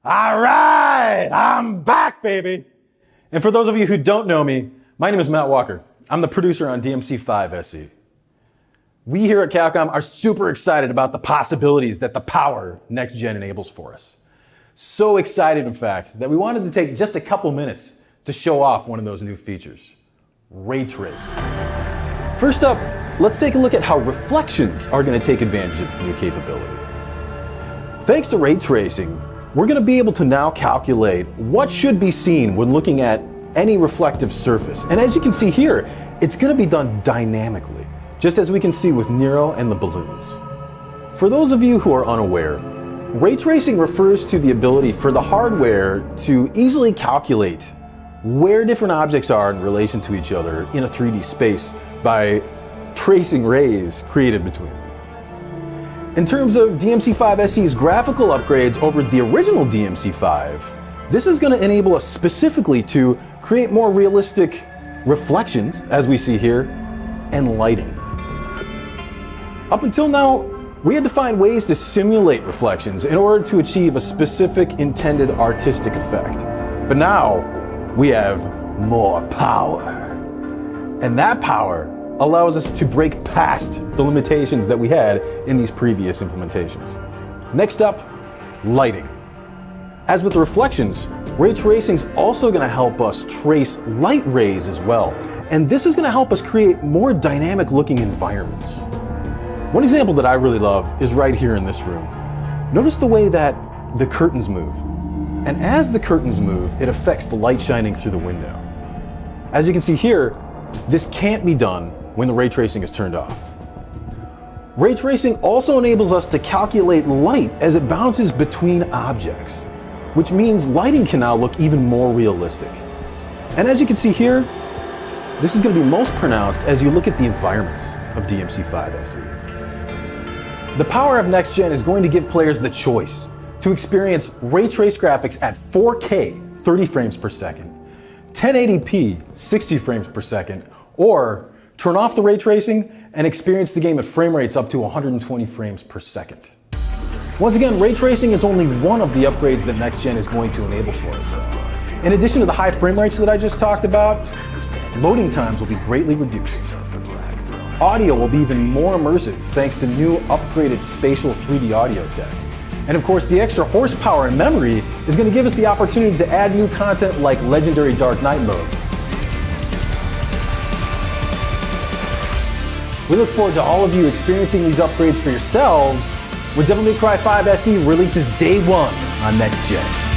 All right, I'm back, baby. And for those of you who don't know me, my name is Matt Walker. I'm the producer on DMC5 SE. We here at Capcom are super excited about the possibilities that the power next gen enables for us. So excited, in fact, that we wanted to take just a couple minutes to show off one of those new features, ray tracing. First up, let's take a look at how reflections are going to take advantage of this new capability. Thanks to ray tracing, we're going to be able to now calculate what should be seen when looking at any reflective surface. And as you can see here, it's going to be done dynamically, just as we can see with Nero and the balloons. For those of you who are unaware, ray tracing refers to the ability for the hardware to easily calculate where different objects are in relation to each other in a 3D space by tracing rays created between them. In terms of DMC5 SE's graphical upgrades over the original DMC5, this is going to enable us specifically to create more realistic reflections, as we see here, and lighting. Up until now, we had to find ways to simulate reflections in order to achieve a specific intended artistic effect. But now, we have more power. And that power allows us to break past the limitations that we had in these previous implementations. Next up, lighting. As with the reflections, ray tracing is also going to help us trace light rays as well. And this is going to help us create more dynamic looking environments. One example that I really love is right here in this room. Notice the way that the curtains move. And as the curtains move, it affects the light shining through the window. As you can see here, this can't be done when the ray tracing is turned off. Ray tracing also enables us to calculate light as it bounces between objects, which means lighting can now look even more realistic. And as you can see here, this is going to be most pronounced as you look at the environments of DMC5 SE. The power of Next Gen is going to give players the choice to experience ray trace graphics at 4K 30 frames per second, 1080p 60 frames per second, or turn off the ray tracing and experience the game at frame rates up to 120 frames per second. Once again, ray tracing is only one of the upgrades that Next Gen is going to enable for us. In addition to the high frame rates that I just talked about, loading times will be greatly reduced. Audio will be even more immersive thanks to new upgraded spatial 3D audio tech. And of course, the extra horsepower and memory is going to give us the opportunity to add new content like Legendary Dark Knight mode. We look forward to all of you experiencing these upgrades for yourselves when Devil May Cry 5 SE releases day one on Next Gen.